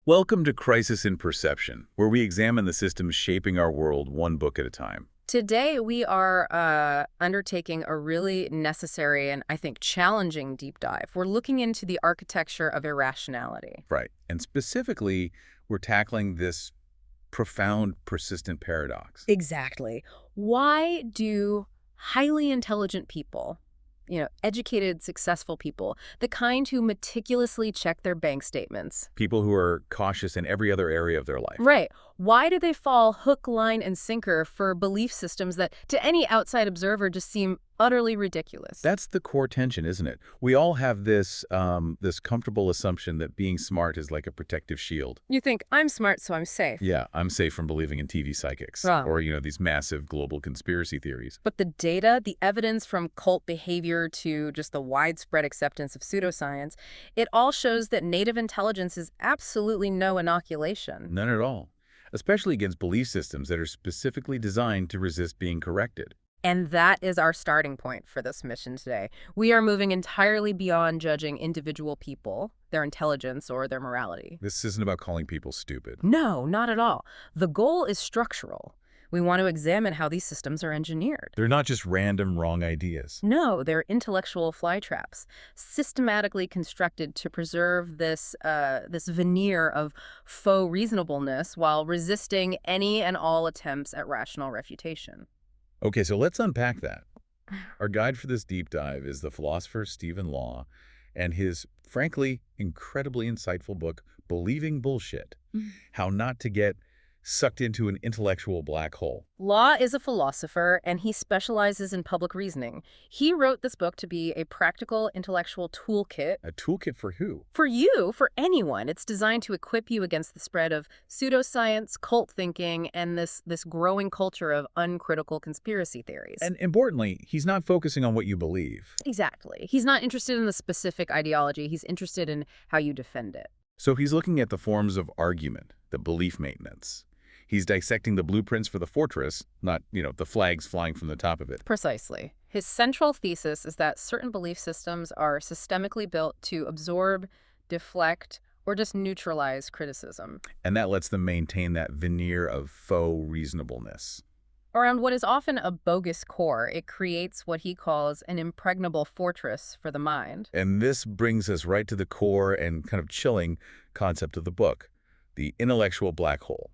Welcome to Crisis in Perception, where we examine the systems shaping our world one book at a time. Today, we are undertaking a really necessary and, I think, challenging deep dive. We're looking into the architecture of irrationality. Right. And specifically, we're tackling this profound, persistent paradox. Exactly. Why do highly intelligent people, educated, successful people, the kind who meticulously check their bank statements, People who are cautious in every other area of their life. right, why do they fall hook, line, and sinker for belief systems that, to any outside observer, just seem utterly ridiculous? That's the core tension, isn't it? We all have this comfortable assumption that being smart is like a protective shield. You think, I'm smart, so I'm safe. Yeah, I'm safe from believing in TV psychics Wrong. or, these massive global conspiracy theories. But the data, the evidence from cult behavior to just the widespread acceptance of pseudoscience, it all shows that native intelligence is absolutely no inoculation. None at all, especially against belief systems that are specifically designed to resist being corrected. And that is our starting point for this mission today. We are moving entirely beyond judging individual people, their intelligence, or their morality. This isn't about calling people stupid. No, not at all. The goal is structural. We want to examine how these systems are engineered. They're not just random wrong ideas. No, they're intellectual flytraps, systematically constructed to preserve this veneer of faux reasonableness while resisting any and all attempts at rational refutation. Okay, so let's unpack that. Our guide for this deep dive is the philosopher Stephen Law and his, frankly, incredibly insightful book, Believing Bullshit: How Not to Get Sucked into an Intellectual Black Hole. Law is a philosopher, and he specializes in public reasoning. He wrote this book to be a practical intellectual toolkit. A toolkit for who? For you, for anyone. It's designed to equip you against the spread of pseudoscience, cult thinking, and this growing culture of uncritical conspiracy theories. And importantly, he's not focusing on what you believe. Exactly. He's not interested in the specific ideology. He's interested in how you defend it. So he's looking at the forms of argument, the belief maintenance. He's dissecting the blueprints for the fortress, not, the flags flying from the top of it. Precisely. His central thesis is that certain belief systems are systemically built to absorb, deflect, or just neutralize criticism. And that lets them maintain that veneer of faux reasonableness. Around what is often a bogus core, it creates what he calls an impregnable fortress for the mind. And this brings us right to the core and kind of chilling concept of the book, the intellectual black hole,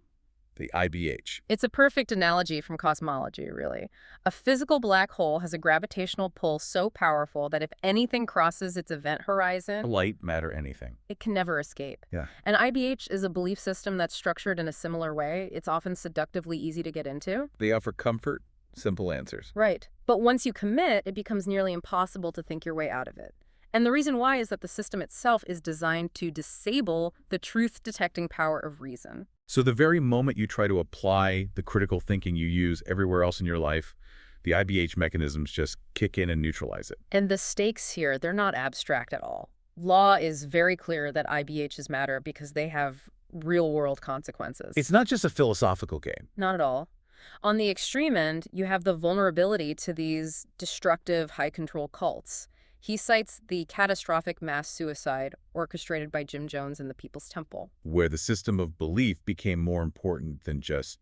the IBH. It's a perfect analogy from cosmology, really. A physical black hole has a gravitational pull so powerful that if anything crosses its event horizon, Light, matter, anything. it can never escape. Yeah. An IBH is a belief system that's structured in a similar way. It's often seductively easy to get into. They offer comfort, simple answers. Right. But once you commit, it becomes nearly impossible to think your way out of it. And the reason why is that the system itself is designed to disable the truth-detecting power of reason. So the very moment you try to apply the critical thinking you use everywhere else in your life, the IBH mechanisms just kick in and neutralize it. And the stakes here, they're not abstract at all. Law is very clear that IBHs matter because they have real-world consequences. It's not just a philosophical game. Not at all. On the extreme end, you have the vulnerability to these destructive, high-control cults. He cites the catastrophic mass suicide orchestrated by Jim Jones in the People's Temple. Where the system of belief became more important than just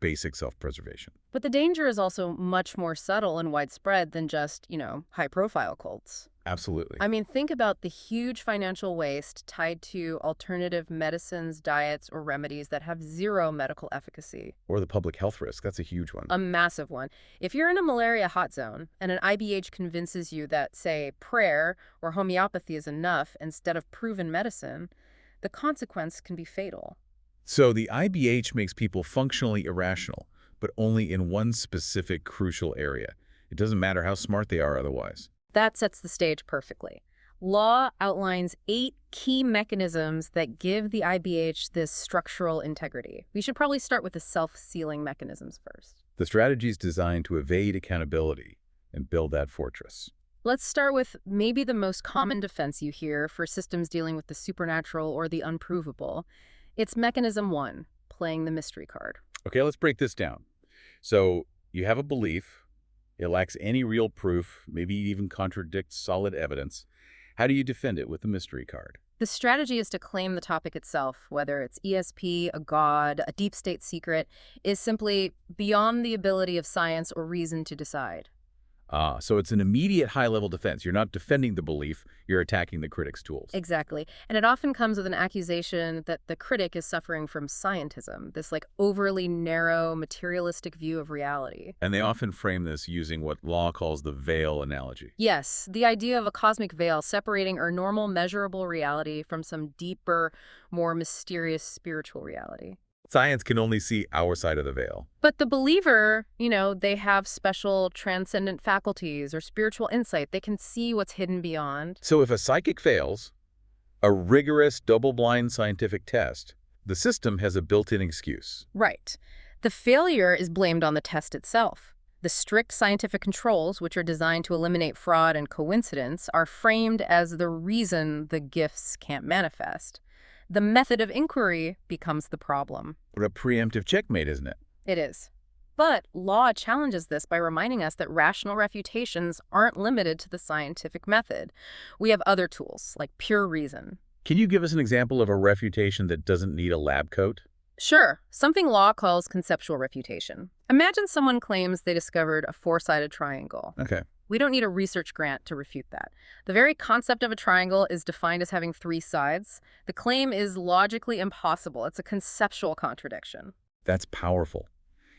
basic self-preservation. But the danger is also much more subtle and widespread than just, high-profile cults. Absolutely. I mean, think about the huge financial waste tied to alternative medicines, diets, or remedies that have zero medical efficacy. Or the public health risk. That's a huge one. A massive one. If you're in a malaria hot zone and an IBH convinces you that, say, prayer or homeopathy is enough instead of proven medicine, the consequence can be fatal. So the IBH makes people functionally irrational, but only in one specific crucial area. It doesn't matter how smart they are otherwise. That sets the stage perfectly. Law outlines 8 key mechanisms that give the IBH this structural integrity. We should probably start with the self-sealing mechanisms first. The strategy is designed to evade accountability and build that fortress. Let's start with maybe the most common defense you hear for systems dealing with the supernatural or the unprovable. It's mechanism 1, playing the mystery card. Okay, let's break this down. So you have a belief. It lacks any real proof, maybe even contradicts solid evidence. How do you defend it with the mystery card? The strategy is to claim the topic itself, whether it's ESP, a god, a deep state secret, is simply beyond the ability of science or reason to decide. So it's an immediate high-level defense. You're not defending the belief, you're attacking the critic's tools. Exactly. And it often comes with an accusation that the critic is suffering from scientism, this like overly narrow, materialistic view of reality. And they often frame this using what Law calls the veil analogy. Yes, the idea of a cosmic veil separating our normal measurable reality from some deeper, more mysterious spiritual reality. Science can only see our side of the veil. But the believer, they have special transcendent faculties or spiritual insight. They can see what's hidden beyond. So if a psychic fails, a rigorous double-blind scientific test, the system has a built-in excuse. Right. The failure is blamed on the test itself. The strict scientific controls, which are designed to eliminate fraud and coincidence, are framed as the reason the gifts can't manifest. The method of inquiry becomes the problem. But a preemptive checkmate, isn't it? It is. But Law challenges this by reminding us that rational refutations aren't limited to the scientific method. We have other tools, like pure reason. Can you give us an example of a refutation that doesn't need a lab coat? Sure, something Law calls conceptual refutation. Imagine someone claims they discovered a four-sided triangle. Okay. We don't need a research grant to refute that. The very concept of a triangle is defined as having three sides. The claim is logically impossible. It's a conceptual contradiction. That's powerful.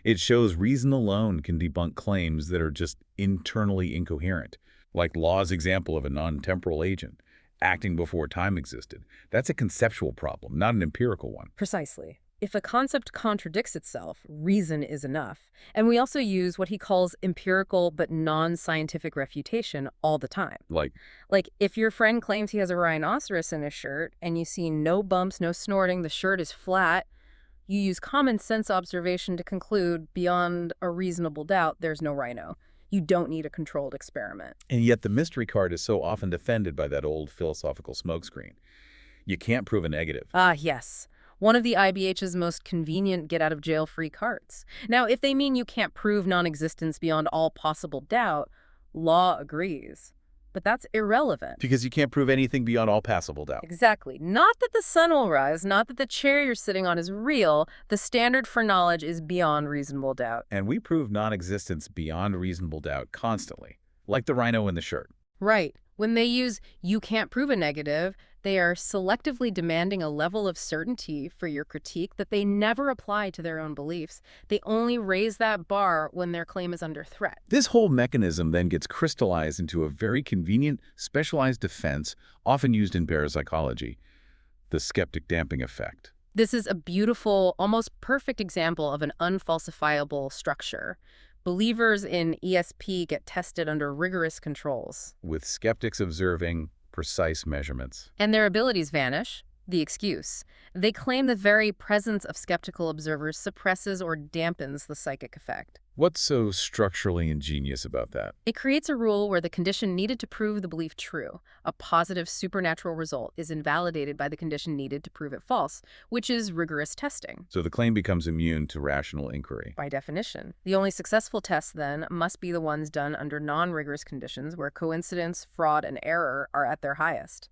It shows reason alone can debunk claims that are just internally incoherent, like Law's example of a non-temporal agent acting before time existed. That's a conceptual problem, not an empirical one. Precisely. If a concept contradicts itself, reason is enough. And we also use what he calls empirical but non-scientific refutation all the time. Like if your friend claims he has a rhinoceros in his shirt and you see no bumps, no snorting, the shirt is flat, you use common sense observation to conclude beyond a reasonable doubt there's no rhino. You don't need a controlled experiment. And yet the mystery card is so often defended by that old philosophical smokescreen. You can't prove a negative. Ah, yes. One of the IBH's most convenient get-out-of-jail-free cards. Now, if they mean you can't prove non-existence beyond all possible doubt, Law agrees. But that's irrelevant. Because you can't prove anything beyond all passable doubt. Exactly. Not that the sun will rise, not that the chair you're sitting on is real. The standard for knowledge is beyond reasonable doubt. And we prove non-existence beyond reasonable doubt constantly, like the rhino in the shirt. Right. When they use "you can't prove a negative," they are selectively demanding a level of certainty for your critique that they never apply to their own beliefs. They only raise that bar when their claim is under threat. This whole mechanism then gets crystallized into a very convenient, specialized defense, often used in parapsychology, the skeptic damping effect. This is a beautiful, almost perfect example of an unfalsifiable structure. Believers in ESP get tested under rigorous controls. With skeptics observing precise measurements. And their abilities vanish. The excuse. They claim the very presence of skeptical observers suppresses or dampens the psychic effect. What's so structurally ingenious about that? It creates a rule where the condition needed to prove the belief true, a positive supernatural result, is invalidated by the condition needed to prove it false, which is rigorous testing. So the claim becomes immune to rational inquiry. By definition. The only successful tests, then, must be the ones done under non-rigorous conditions where coincidence, fraud, and error are at their highest.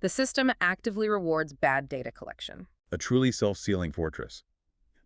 The system actively rewards bad data collection. A truly self-sealing fortress.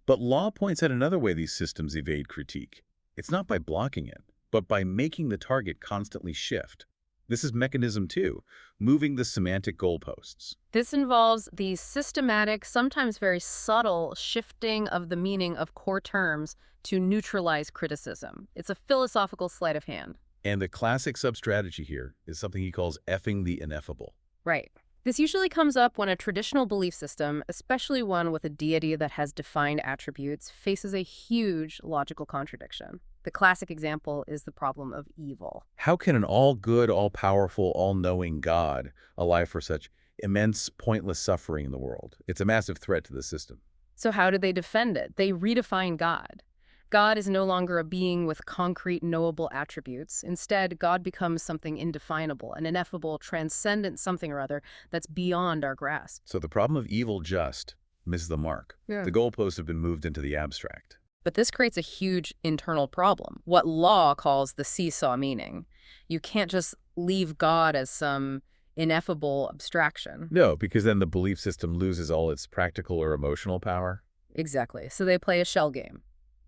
But Law points out another way these systems evade critique. It's not by blocking it, but by making the target constantly shift. This is mechanism 2, moving the semantic goalposts. This involves the systematic, sometimes very subtle, shifting of the meaning of core terms to neutralize criticism. It's a philosophical sleight of hand. And the classic sub-strategy here is something he calls effing the ineffable. Right. This usually comes up when a traditional belief system, especially one with a deity that has defined attributes, faces a huge logical contradiction. The classic example is the problem of evil. How can an all-good, all-powerful, all-knowing God allow for such immense, pointless suffering in the world? It's a massive threat to the system. So how do they defend it? They redefine God. God is no longer a being with concrete, knowable attributes. Instead, God becomes something indefinable, an ineffable, transcendent something or other that's beyond our grasp. So the problem of evil just misses the mark. Yeah. The goalposts have been moved into the abstract. But this creates a huge internal problem, what Law calls the seesaw meaning. You can't just leave God as some ineffable abstraction. No, because then the belief system loses all its practical or emotional power. Exactly. So they play a shell game.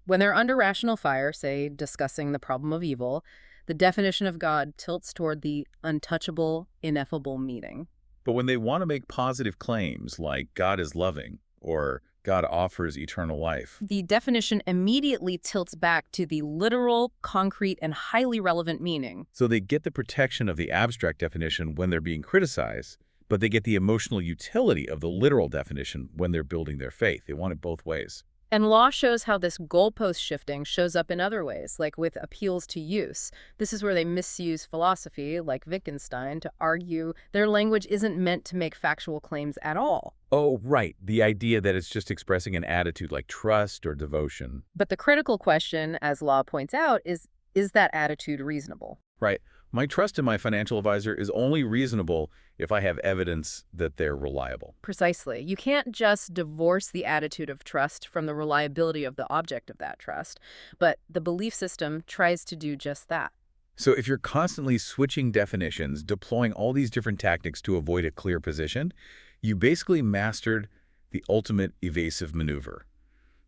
When they're under rational fire, say discussing the problem of evil, the definition of God tilts toward the untouchable, ineffable meaning. But when they want to make positive claims like God is loving or God offers eternal life, The definition immediately tilts back to the literal, concrete, and highly relevant meaning. so they get the protection of the abstract definition when they're being criticized, but they get the emotional utility of the literal definition when they're building their faith. They want it both ways. And law shows how this goalpost shifting shows up in other ways, like with appeals to use. This is where they misuse philosophy, like Wittgenstein, to argue their language isn't meant to make factual claims at all. Oh, right. The idea that it's just expressing an attitude like trust or devotion. But the critical question, as Law points out, is that attitude reasonable? Right. My trust in my financial advisor is only reasonable if I have evidence that they're reliable. Precisely. You can't just divorce the attitude of trust from the reliability of the object of that trust, but the belief system tries to do just that. So if you're constantly switching definitions, deploying all these different tactics to avoid a clear position, you basically mastered the ultimate evasive maneuver,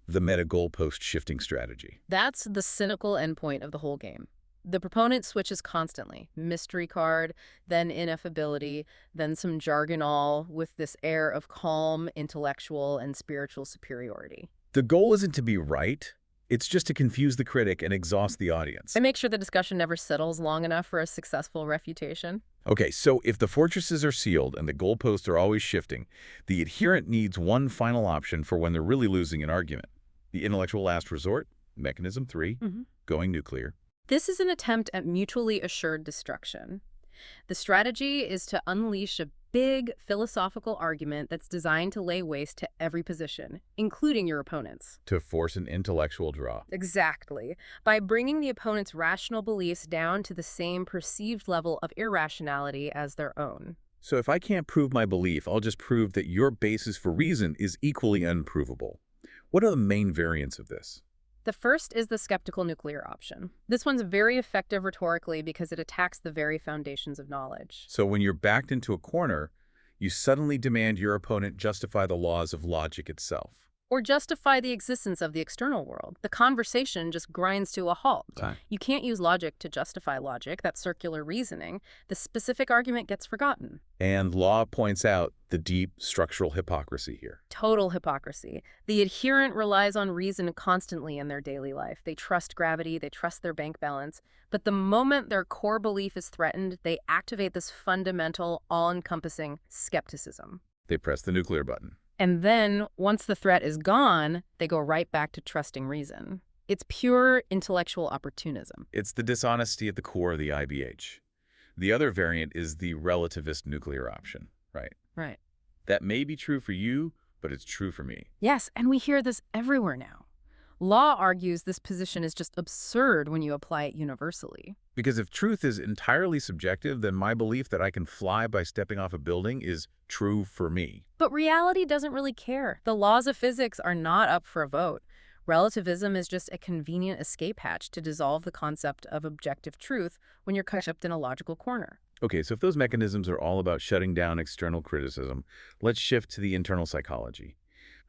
the meta goalpost shifting strategy. That's the cynical endpoint of the whole game. The proponent switches constantly. Mystery card, then ineffability, then some jargon all with this air of calm, intellectual, and spiritual superiority. The goal isn't to be right. It's just to confuse the critic and exhaust the audience. And make sure the discussion never settles long enough for a successful refutation. Okay, so if the fortresses are sealed and the goalposts are always shifting, the adherent needs one final option for when they're really losing an argument. The intellectual last resort, mechanism 3, going nuclear. This is an attempt at mutually assured destruction. The strategy is to unleash a big philosophical argument that's designed to lay waste to every position, including your opponent's. To force an intellectual draw. Exactly. By bringing the opponent's rational beliefs down to the same perceived level of irrationality as their own. So if I can't prove my belief, I'll just prove that your basis for reason is equally unprovable. What are the main variants of this? The first is the skeptical nuclear option. This one's very effective rhetorically because it attacks the very foundations of knowledge. So when you're backed into a corner, you suddenly demand your opponent justify the laws of logic itself. Or justify the existence of the external world. The conversation just grinds to a halt. Okay. You can't use logic to justify logic, that's circular reasoning. The specific argument gets forgotten. And Law points out the deep structural hypocrisy here. Total hypocrisy. The adherent relies on reason constantly in their daily life. They trust gravity, they trust their bank balance. But the moment their core belief is threatened, they activate this fundamental, all-encompassing skepticism. They press the nuclear button. And then, once the threat is gone, they go right back to trusting reason. It's pure intellectual opportunism. It's the dishonesty at the core of the IBH. The other variant is the relativist nuclear option, right? Right. That may be true for you, but it's true for me. Yes, and we hear this everywhere now. Law argues this position is just absurd when you apply it universally. Because if truth is entirely subjective, then my belief that I can fly by stepping off a building is true for me. But reality doesn't really care. The laws of physics are not up for a vote. Relativism is just a convenient escape hatch to dissolve the concept of objective truth when you're kept in a logical corner. Okay, so if those mechanisms are all about shutting down external criticism, let's shift to the internal psychology.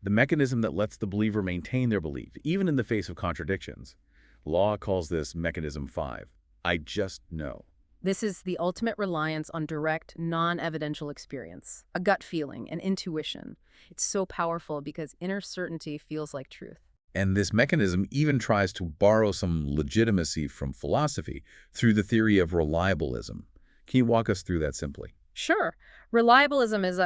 The mechanism that lets the believer maintain their belief, even in the face of contradictions. Law calls this mechanism 5. I just know. This is the ultimate reliance on direct, non-evidential experience, a gut feeling, an intuition. It's so powerful because inner certainty feels like truth. And this mechanism even tries to borrow some legitimacy from philosophy through the theory of reliabilism. Can you walk us through that simply? Sure. Reliabilism is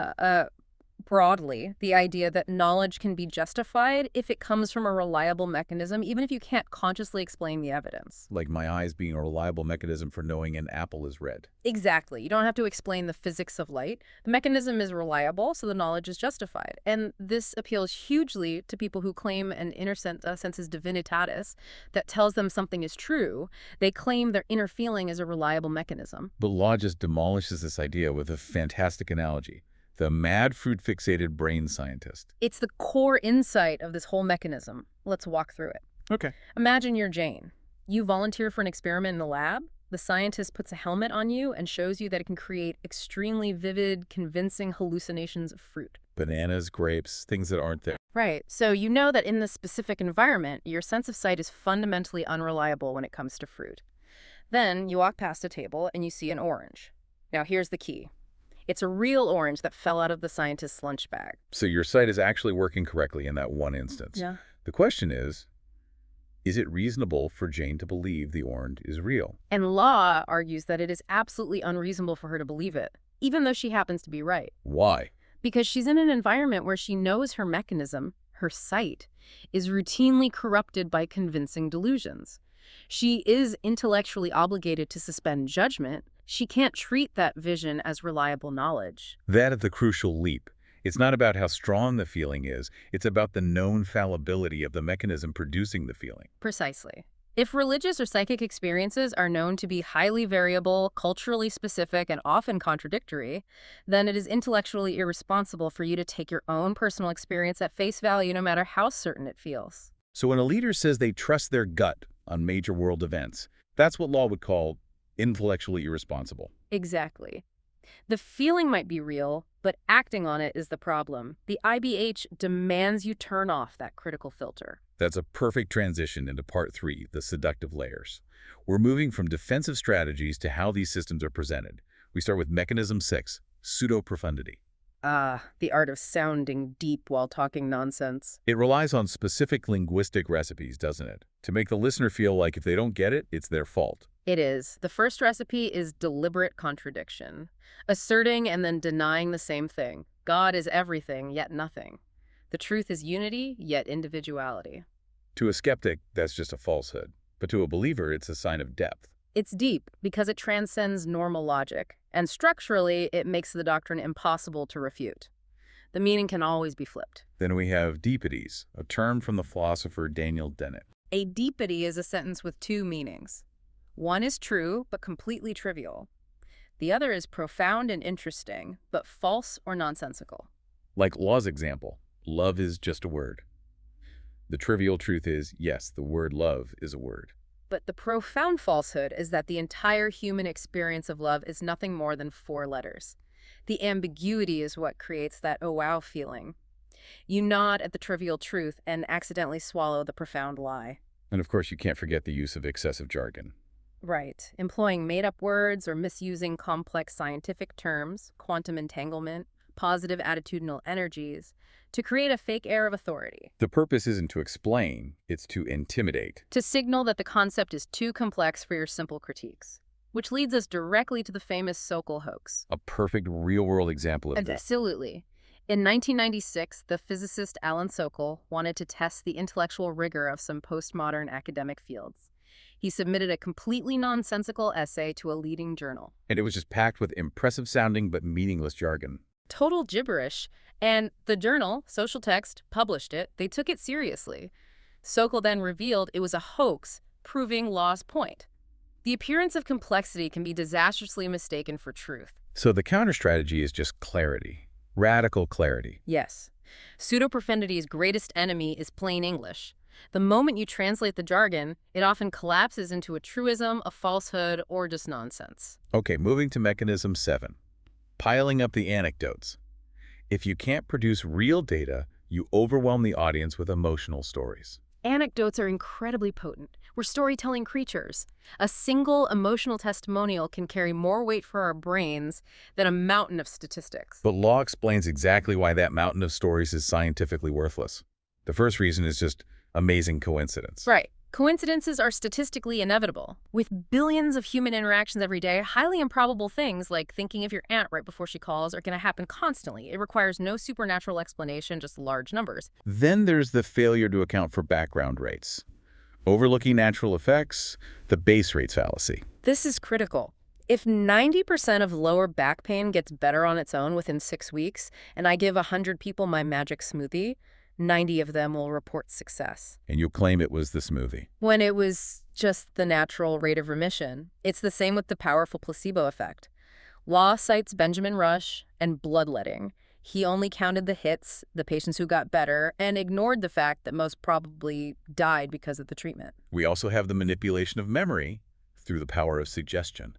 broadly, the idea that knowledge can be justified if it comes from a reliable mechanism, even if you can't consciously explain the evidence. Like my eyes being a reliable mechanism for knowing an apple is red. Exactly. You don't have to explain the physics of light. The mechanism is reliable, so the knowledge is justified. And this appeals hugely to people who claim an inner sensus divinitatis that tells them something is true. They claim their inner feeling is a reliable mechanism. But Law just demolishes this idea with a fantastic analogy. The mad fruit-fixated brain scientist. It's the core insight of this whole mechanism. Let's walk through it. Okay. Imagine you're Jane. You volunteer for an experiment in the lab. The scientist puts a helmet on you and shows you that it can create extremely vivid, convincing hallucinations of fruit. Bananas, grapes, things that aren't there. Right. So you know that in this specific environment, your sense of sight is fundamentally unreliable when it comes to fruit. Then you walk past a table and you see an orange. Now here's the key. It's a real orange that fell out of the scientist's lunch bag. So your sight is actually working correctly in that one instance. Yeah. The question is it reasonable for Jane to believe the orange is real? And Law argues that it is absolutely unreasonable for her to believe it, even though she happens to be right. Why? Because she's in an environment where she knows her mechanism, her sight, is routinely corrupted by convincing delusions. She is intellectually obligated to suspend judgment. She can't treat that vision as reliable knowledge. That is the crucial leap. It's not about how strong the feeling is. It's about the known fallibility of the mechanism producing the feeling. Precisely. If religious or psychic experiences are known to be highly variable, culturally specific, and often contradictory, then it is intellectually irresponsible for you to take your own personal experience at face value, no matter how certain it feels. So when a leader says they trust their gut on major world events, that's what Law would call intellectually irresponsible. Exactly. The feeling might be real, but acting on it is the problem. The IBH demands you turn off that critical filter. That's a perfect transition into part 3, the seductive layers. We're moving from defensive strategies to how these systems are presented. We start with mechanism 6, pseudo-profundity. The art of sounding deep while talking nonsense. It relies on specific linguistic recipes, doesn't it? To make the listener feel like if they don't get it, it's their fault. It is. The first recipe is deliberate contradiction, asserting and then denying the same thing. God is everything, yet nothing. The truth is unity, yet individuality. To a skeptic, that's just a falsehood. But to a believer, it's a sign of depth. It's deep because it transcends normal logic, and structurally, it makes the doctrine impossible to refute. The meaning can always be flipped. Then we have deepities, a term from the philosopher Daniel Dennett. A deepity is a sentence with two meanings. One is true, but completely trivial. The other is profound and interesting, but false or nonsensical. Like Law's example, love is just a word. The trivial truth is, yes, the word love is a word. But the profound falsehood is that the entire human experience of love is nothing more than 4 letters. The ambiguity is what creates that oh wow feeling. You nod at the trivial truth and accidentally swallow the profound lie. And of course, you can't forget the use of excessive jargon. Right. Employing made-up words or misusing complex scientific terms, quantum entanglement, positive attitudinal energies, to create a fake air of authority. The purpose isn't to explain, it's to intimidate. To signal that the concept is too complex for your simple critiques. Which leads us directly to the famous Sokal hoax. A perfect real-world example of this. Absolutely. In 1996, the physicist Alan Sokal wanted to test the intellectual rigor of some postmodern academic fields. He submitted a completely nonsensical essay to a leading journal. And it was just packed with impressive-sounding but meaningless jargon. Total gibberish. And the journal, Social Text, published it. They took it seriously. Sokal then revealed it was a hoax, proving Law's point. The appearance of complexity can be disastrously mistaken for truth. So the counter-strategy is just clarity. Radical clarity. Yes. Pseudo-profundity's greatest enemy is plain English. The moment you translate the jargon, it often collapses into a truism, a falsehood, or just nonsense. Okay, moving to mechanism 7. Piling up the anecdotes. If you can't produce real data, you overwhelm the audience with emotional stories. Anecdotes are incredibly potent. We're storytelling creatures. A single emotional testimonial can carry more weight for our brains than a mountain of statistics. But Law explains exactly why that mountain of stories is scientifically worthless. The first reason is just amazing coincidence. Right. Coincidences are statistically inevitable. With billions of human interactions every day, highly improbable things like thinking of your aunt right before she calls are going to happen constantly. It requires no supernatural explanation, just large numbers. Then there's the failure to account for background rates. Overlooking natural effects, the base rates fallacy. This is critical. If 90% of lower back pain gets better on its own within 6 weeks, and I give 100 people my magic smoothie, 90 of them will report success. And you'll claim it was the smoothie. When it was just the natural rate of remission. It's the same with the powerful placebo effect. Law cites Benjamin Rush and bloodletting. He only counted the hits, the patients who got better, and ignored the fact that most probably died because of the treatment. We also have the manipulation of memory through the power of suggestion.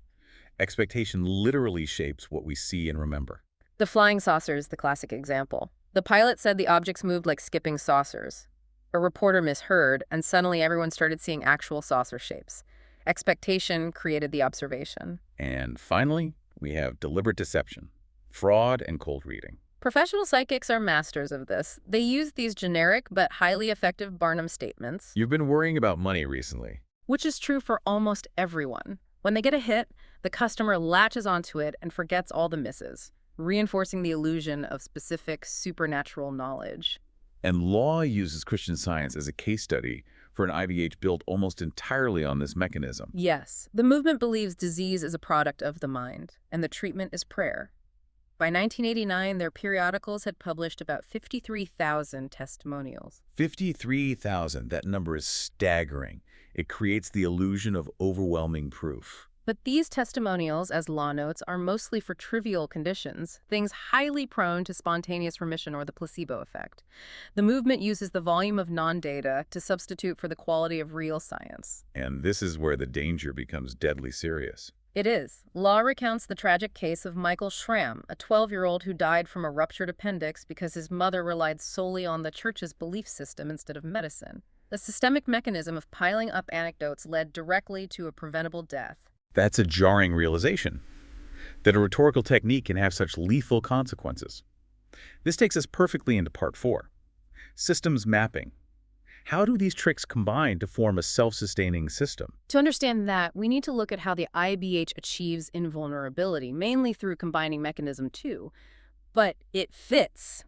Expectation literally shapes what we see and remember. The flying saucer is the classic example. The pilot said the objects moved like skipping saucers. A reporter misheard, and suddenly everyone started seeing actual saucer shapes. Expectation created the observation. And finally, we have deliberate deception, fraud, and cold reading. Professional psychics are masters of this. They use these generic but highly effective Barnum statements, You've been worrying about money recently. which is true for almost everyone. When they get a hit, the customer latches onto it and forgets all the misses, reinforcing the illusion of specific supernatural knowledge. And law uses Christian Science as a case study for an IVH built almost entirely on this mechanism. Yes, the movement believes disease is a product of the mind, and the treatment is prayer. By 1989, their periodicals had published about 53,000 testimonials. 53,000, that number is staggering. It creates the illusion of overwhelming proof. But these testimonials, as law notes, are mostly for trivial conditions, things highly prone to spontaneous remission or the placebo effect. The movement uses the volume of non-data to substitute for the quality of real science. And this is where the danger becomes deadly serious. It is. Law recounts the tragic case of Michael Schramm, a 12-year-old who died from a ruptured appendix because his mother relied solely on the church's belief system instead of medicine. The systemic mechanism of piling up anecdotes led directly to a preventable death. That's a jarring realization, that a rhetorical technique can have such lethal consequences. This takes us perfectly into part 4, systems mapping. How do these tricks combine to form a self-sustaining system? To understand that, we need to look at how the IBH achieves invulnerability, mainly through combining mechanism 2. But it fits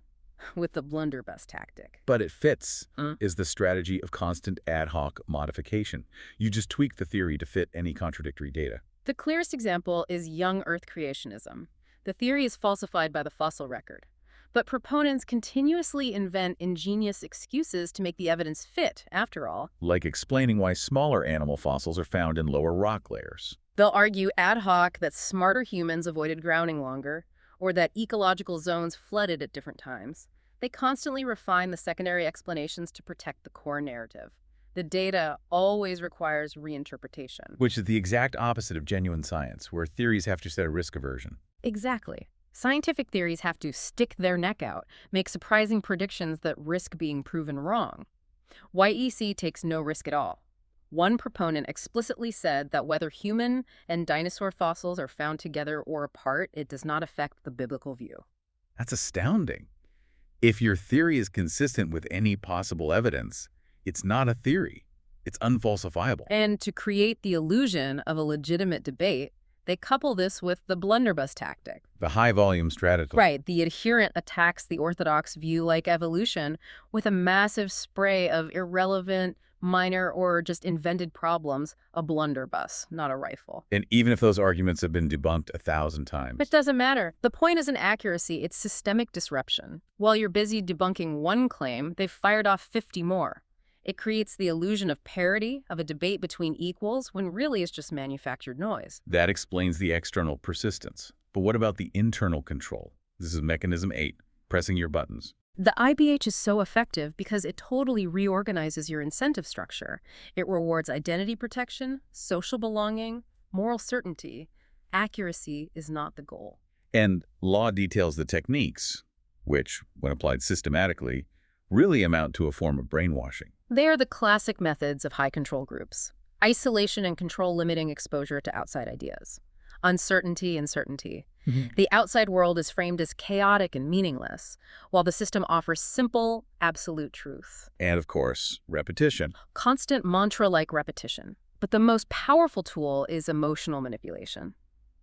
with the blunderbuss tactic. But it fits is the strategy of constant ad hoc modification. You just tweak the theory to fit any contradictory data. The clearest example is young Earth creationism. The theory is falsified by the fossil record. But proponents continuously invent ingenious excuses to make the evidence fit, after all. Like explaining why smaller animal fossils are found in lower rock layers. They'll argue ad hoc that smarter humans avoided drowning longer, or that ecological zones flooded at different times. They constantly refine the secondary explanations to protect the core narrative. The data always requires reinterpretation. Which is the exact opposite of genuine science, where theories have to set a risk aversion. Exactly. Scientific theories have to stick their neck out, make surprising predictions that risk being proven wrong. YEC takes no risk at all. One proponent explicitly said that whether human and dinosaur fossils are found together or apart, it does not affect the biblical view. That's astounding. If your theory is consistent with any possible evidence, it's not a theory. It's unfalsifiable. And to create the illusion of a legitimate debate, they couple this with the blunderbuss tactic. The high-volume strategy. Right, the adherent attacks the orthodox view like evolution with a massive spray of irrelevant, minor, or just invented problems, a blunderbuss, not a rifle. And even if those arguments have been debunked 1,000 times. It doesn't matter. The point isn't accuracy, it's systemic disruption. While you're busy debunking one claim, they've fired off 50 more. It creates the illusion of parity, of a debate between equals, when really it's just manufactured noise. That explains the external persistence. But what about the internal control? This is mechanism 8, pressing your buttons. The IBH is so effective because it totally reorganizes your incentive structure. It rewards identity protection, social belonging, moral certainty. Accuracy is not the goal. And law details the techniques, which, when applied systematically, really amount to a form of brainwashing. They are the classic methods of high control groups. Isolation and control limiting exposure to outside ideas. Uncertainty and certainty. The outside world is framed as chaotic and meaningless, while the system offers simple, absolute truth. And, of course, repetition. Constant mantra-like repetition. But the most powerful tool is emotional manipulation.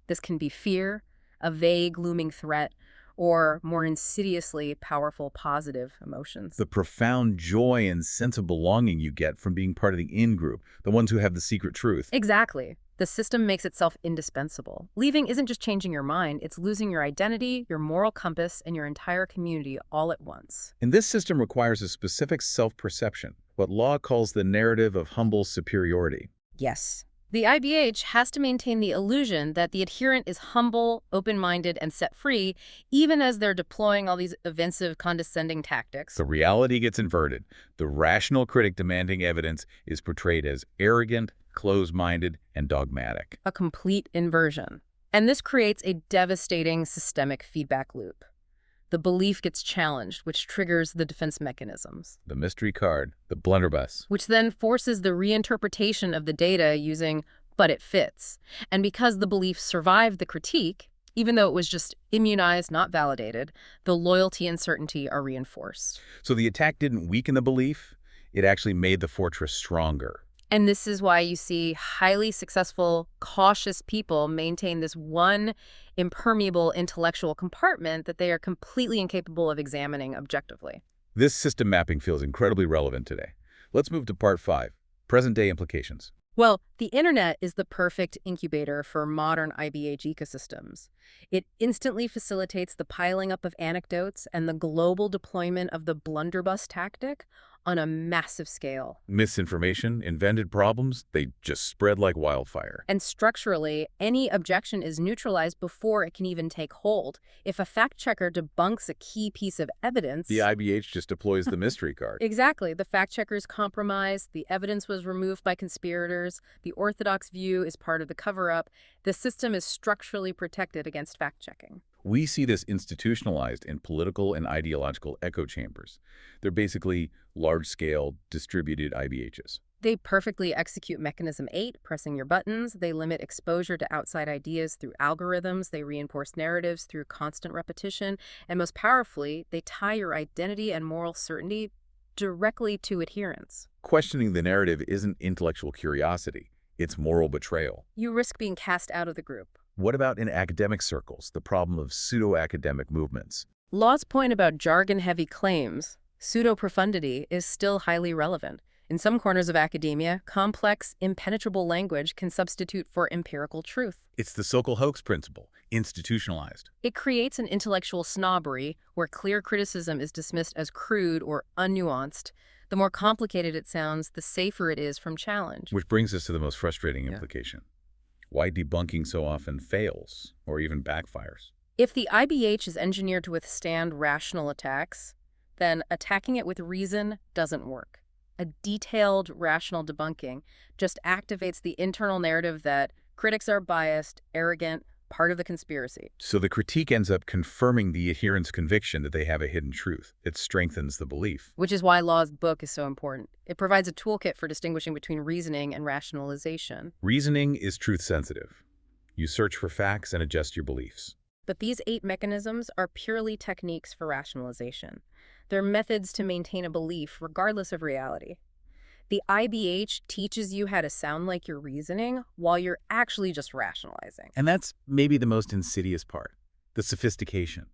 This can be fear, a vague, looming threat, or more insidiously powerful positive emotions. The profound joy and sense of belonging you get from being part of the in-group, the ones who have the secret truth. Exactly. The system makes itself indispensable. Leaving isn't just changing your mind, it's losing your identity, your moral compass, and your entire community all at once. And this system requires a specific self-perception, what law calls the narrative of humble superiority. Yes. The IBH has to maintain the illusion that the adherent is humble, open-minded, and set free, even as they're deploying all these offensive, condescending tactics. The reality gets inverted. The rational critic demanding evidence is portrayed as arrogant, closed-minded and dogmatic. A complete inversion. And this creates a devastating systemic feedback loop. The belief gets challenged, which triggers the defense mechanisms, The mystery card, the blunderbuss. which then forces the reinterpretation of the data using "but it fits." And because the belief survived the critique, even though it was just immunized, not validated, the loyalty and certainty are reinforced. So the attack didn't weaken the belief, it actually made the fortress stronger. And this is why you see highly successful, cautious people maintain this one impermeable intellectual compartment that they are completely incapable of examining objectively. This system mapping feels incredibly relevant today. Let's move to part 5, present-day implications. Well, the internet is the perfect incubator for modern IBH ecosystems. It instantly facilitates the piling up of anecdotes and the global deployment of the blunderbuss tactic on a massive scale. Misinformation, invented problems, they just spread like wildfire. And structurally, any objection is neutralized before it can even take hold. If a fact checker debunks a key piece of evidence... The IBH just deploys the mystery card. Exactly. The fact checker is compromised, the evidence was removed by conspirators, the orthodox view is part of the cover-up. The system is structurally protected against fact-checking. We see this institutionalized in political and ideological echo chambers. They're basically large-scale, distributed IBHs. They perfectly execute Mechanism 8, pressing your buttons. They limit exposure to outside ideas through algorithms. They reinforce narratives through constant repetition. And most powerfully, they tie your identity and moral certainty directly to adherence. Questioning the narrative isn't intellectual curiosity. It's moral betrayal. You risk being cast out of the group. What about in academic circles, the problem of pseudo-academic movements? Law's point about jargon-heavy claims, pseudo-profundity, is still highly relevant. In some corners of academia, complex, impenetrable language can substitute for empirical truth. It's the Sokal hoax principle, institutionalized. It creates an intellectual snobbery where clear criticism is dismissed as crude or unnuanced. The more complicated it sounds, the safer it is from challenge. Which brings us to the most frustrating implication. Why debunking so often fails, or even backfires. If the IBH is engineered to withstand rational attacks, then attacking it with reason doesn't work. A detailed, rational debunking just activates the internal narrative that critics are biased, arrogant, part of the conspiracy. So the critique ends up confirming the adherent's conviction that they have a hidden truth. It strengthens the belief. Which is why Law's book is so important. It provides a toolkit for distinguishing between reasoning and rationalization. Reasoning is truth-sensitive. You search for facts and adjust your beliefs. But these 8 mechanisms are purely techniques for rationalization. They're methods to maintain a belief regardless of reality. The IBH teaches you how to sound like you're reasoning while you're actually just rationalizing. And that's maybe the most insidious part, the sophistication.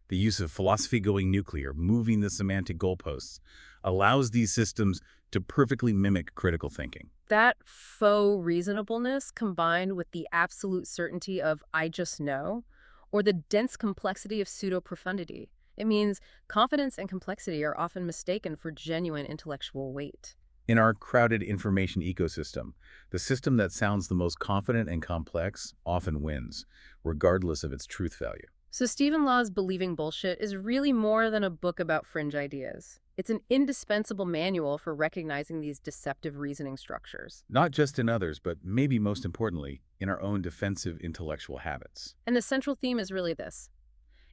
The use of philosophy going nuclear, moving the semantic goalposts, allows these systems to perfectly mimic critical thinking. That faux reasonableness combined with the absolute certainty of "I just know," or the dense complexity of pseudo-profundity. It means confidence and complexity are often mistaken for genuine intellectual weight. In our crowded information ecosystem, the system that sounds the most confident and complex often wins, regardless of its truth value. So Stephen Law's Believing Bullshit is really more than a book about fringe ideas. It's an indispensable manual for recognizing these deceptive reasoning structures. Not just in others, but maybe most importantly, in our own defensive intellectual habits. And the central theme is really this.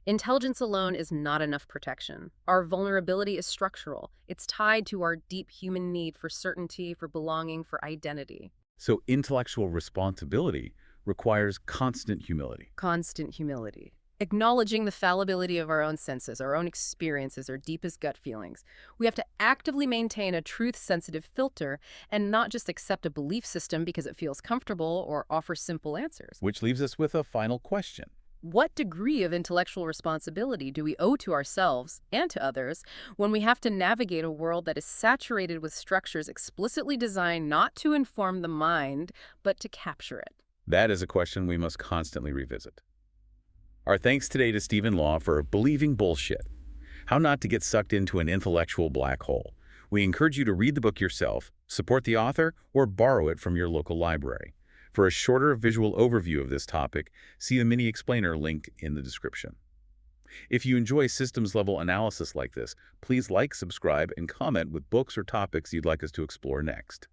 Intelligence alone is not enough protection. Our vulnerability is structural. It's tied to our deep human need for certainty, for belonging, for identity. So intellectual responsibility requires constant humility. Constant humility. Acknowledging the fallibility of our own senses, our own experiences, our deepest gut feelings. We have to actively maintain a truth-sensitive filter and not just accept a belief system because it feels comfortable or offers simple answers. Which leaves us with a final question. What degree of intellectual responsibility do we owe to ourselves and to others when we have to navigate a world that is saturated with structures explicitly designed not to inform the mind, but to capture it? That is a question we must constantly revisit. Our thanks today to Stephen Law for Believing Bullshit: How Not to Get Sucked into an Intellectual Black Hole. We encourage you to read the book yourself, support the author, or borrow it from your local library. For a shorter visual overview of this topic, see the mini explainer link in the description. If you enjoy systems-level analysis like this, please like, subscribe, and comment with books or topics you'd like us to explore next.